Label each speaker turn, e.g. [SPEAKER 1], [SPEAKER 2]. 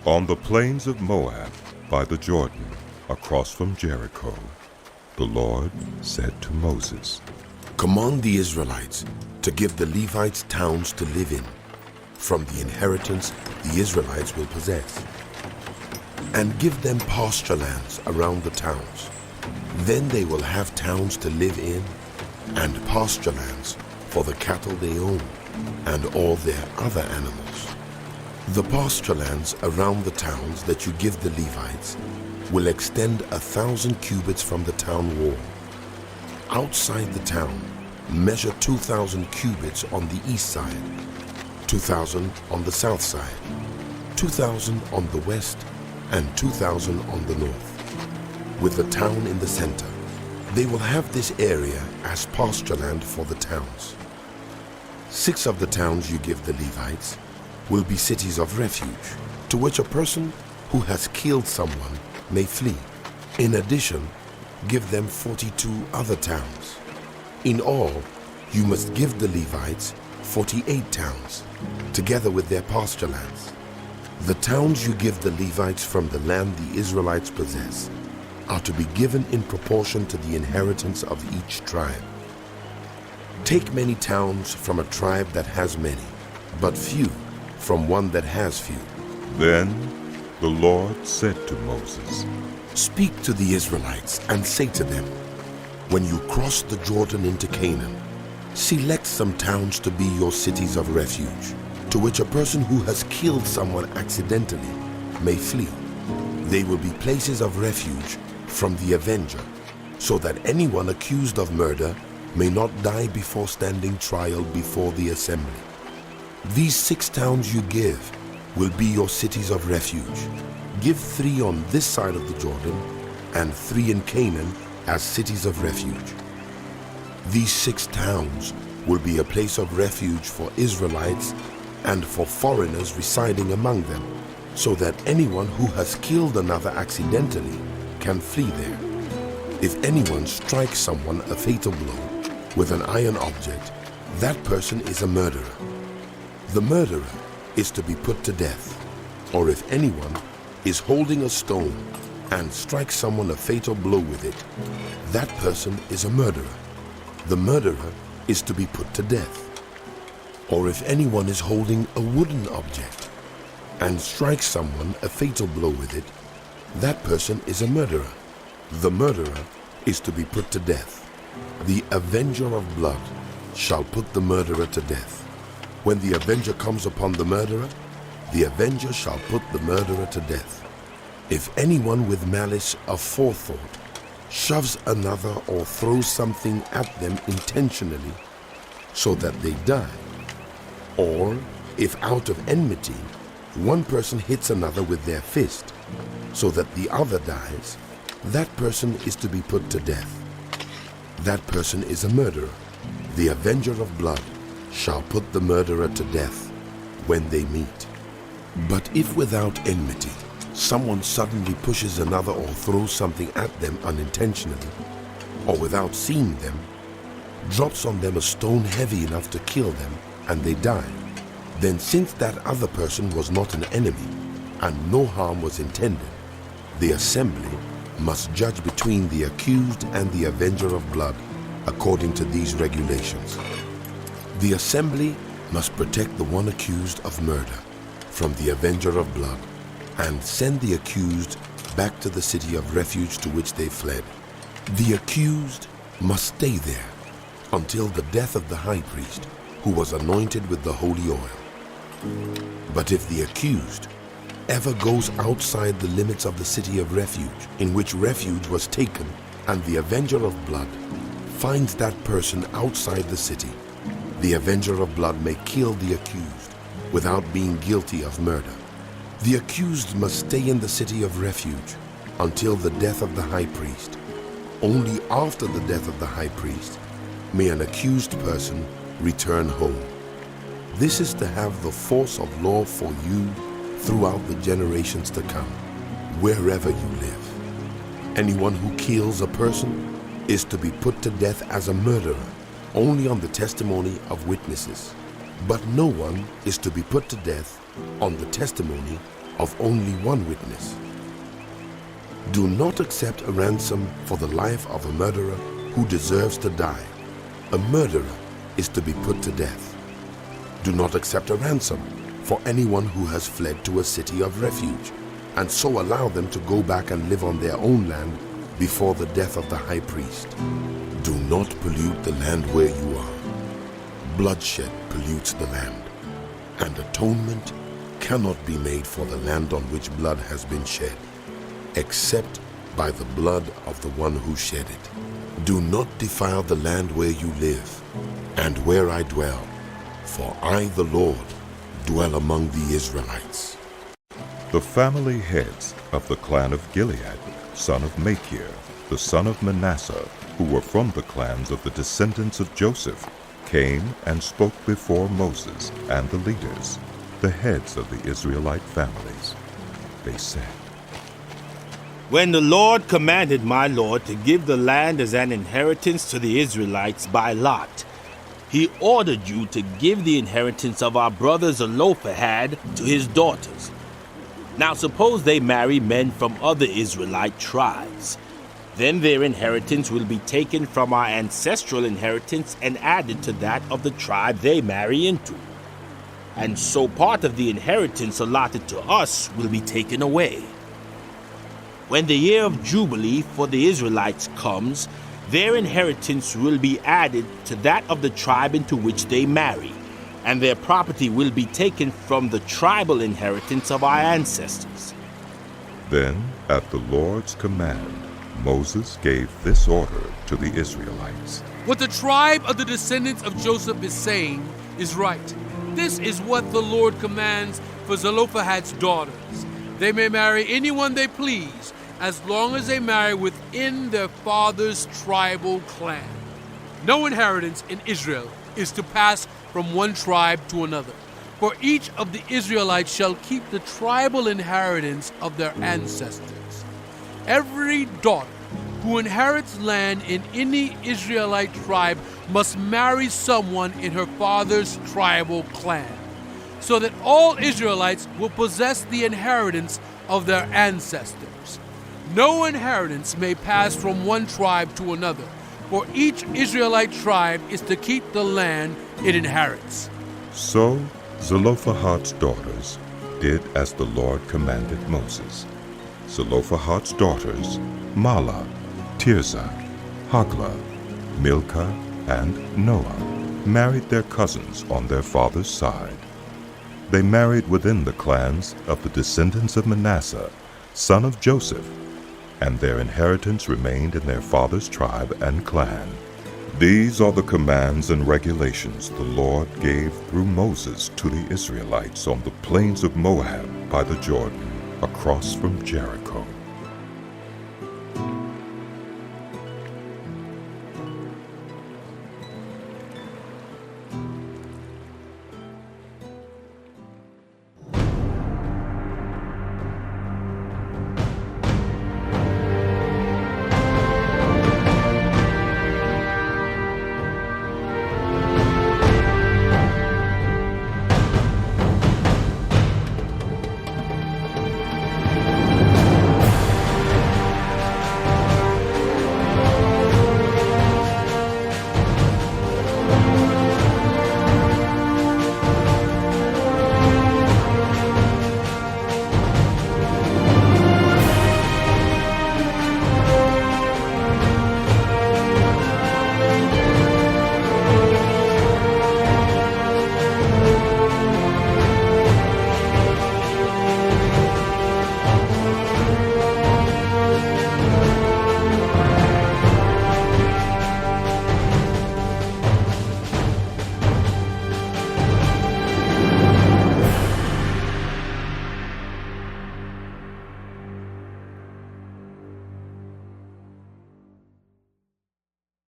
[SPEAKER 1] On the plains of Moab, by the Jordan, across from Jericho, the Lord said to Moses,
[SPEAKER 2] Command the Israelites to give the Levites towns to live in, from the inheritance the Israelites will possess, and give them pasture lands around the towns. Then they will have towns to live in, and pasture lands for the cattle they own, and all their other animals. The pasture lands around the towns that you give the Levites will extend 1,000 cubits from the town wall. Outside the town, measure 2,000 cubits on the east side, 2,000 on the south side, 2,000 on the west, and 2,000 on the north, with the town in the center. They will have this area as pasture land for the towns. 6 of the towns you give the Levites will be cities of refuge, to which a person who has killed someone may flee. In addition, give them 42 other towns. In all, you must give the Levites 48 towns, together with their pasture lands. The towns you give the Levites from the land the Israelites possess are to be given in proportion to the inheritance of each tribe. Take many towns from a tribe that has many, but few from one that has few.
[SPEAKER 1] Then the Lord said to Moses,
[SPEAKER 2] Speak to the Israelites and say to them, When you cross the Jordan into Canaan, select some towns to be your cities of refuge, to which a person who has killed someone accidentally may flee. They will be places of refuge from the avenger, so that anyone accused of murder may not die before standing trial before the assembly. These 6 towns you give will be your cities of refuge. Give 3 on this side of the Jordan and 3 in Canaan as cities of refuge. These 6 towns will be a place of refuge for Israelites and for foreigners residing among them, so that anyone who has killed another accidentally can flee there. If anyone strikes someone a fatal blow with an iron object, that person is a murderer. The murderer is to be put to death. Or if anyone is holding a stone and strikes someone a fatal blow with it, that person is a murderer. The murderer is to be put to death. Or if anyone is holding a wooden object and strikes someone a fatal blow with it, that person is a murderer. The murderer is to be put to death. The avenger of blood shall put the murderer to death. When the avenger comes upon the murderer, the avenger shall put the murderer to death. If anyone with malice aforethought shoves another or throws something at them intentionally so that they die, or if out of enmity one person hits another with their fist so that the other dies, that person is to be put to death. That person is a murderer. The avenger of blood shall put the murderer to death when they meet. But if without enmity someone suddenly pushes another or throws something at them unintentionally, or without seeing them, drops on them a stone heavy enough to kill them, and they die, then since that other person was not an enemy and no harm was intended, the assembly must judge between the accused and the avenger of blood according to these regulations. The assembly must protect the one accused of murder from the avenger of blood and send the accused back to the city of refuge to which they fled. The accused must stay there until the death of the high priest, who was anointed with the holy oil. But if the accused ever goes outside the limits of the city of refuge in which refuge was taken, and the avenger of blood finds that person outside the city, the avenger of blood may kill the accused without being guilty of murder. The accused must stay in the city of refuge until the death of the high priest. Only after the death of the high priest may an accused person return home. This is to have the force of law for you throughout the generations to come, wherever you live. Anyone who kills a person is to be put to death as a murderer, only on the testimony of witnesses. But no one is to be put to death on the testimony of only one witness. Do not accept a ransom for the life of a murderer who deserves to die. A murderer is to be put to death. Do not accept a ransom for anyone who has fled to a city of refuge, and so allow them to go back and live on their own land before the death of the high priest. Do not pollute the land where you are. Bloodshed pollutes the land, and atonement cannot be made for the land on which blood has been shed, except by the blood of the one who shed it. Do not defile the land where you live, and where I dwell, for I, the Lord, dwell among the Israelites.
[SPEAKER 1] The family heads of the clan of Gilead, son of Machir, the son of Manasseh, who were from the clans of the descendants of Joseph, came and spoke before Moses and the leaders, the heads of the Israelite families. They said,
[SPEAKER 3] When the Lord commanded my Lord to give the land as an inheritance to the Israelites by lot, he ordered you to give the inheritance of our brother Zelophehad to his daughters. Now suppose they marry men from other Israelite tribes. Then their inheritance will be taken from our ancestral inheritance and added to that of the tribe they marry into. And so part of the inheritance allotted to us will be taken away. When the year of Jubilee for the Israelites comes, their inheritance will be added to that of the tribe into which they marry, and their property will be taken from the tribal inheritance of our ancestors.
[SPEAKER 1] Then, at the Lord's command, Moses gave this order to the Israelites.
[SPEAKER 4] What the tribe of the descendants of Joseph is saying is right. This is what the Lord commands for Zelophehad's daughters. They may marry anyone they please, as long as they marry within their father's tribal clan. No inheritance in Israel is to pass from one tribe to another, for each of the Israelites shall keep the tribal inheritance of their ancestors. Every daughter who inherits land in any Israelite tribe must marry someone in her father's tribal clan, so that all Israelites will possess the inheritance of their ancestors. No inheritance may pass from one tribe to another, for each Israelite tribe is to keep the land it inherits.
[SPEAKER 1] So Zelophehad's daughters did as the Lord commanded Moses. Zelophehad's daughters, Mahlah, Tirzah, Hoglah, Milcah, and Noah, married their cousins on their father's side. They married within the clans of the descendants of Manasseh, son of Joseph, and their inheritance remained in their father's tribe and clan. These are the commands and regulations the Lord gave through Moses to the Israelites on the plains of Moab by the Jordan, across from Jericho.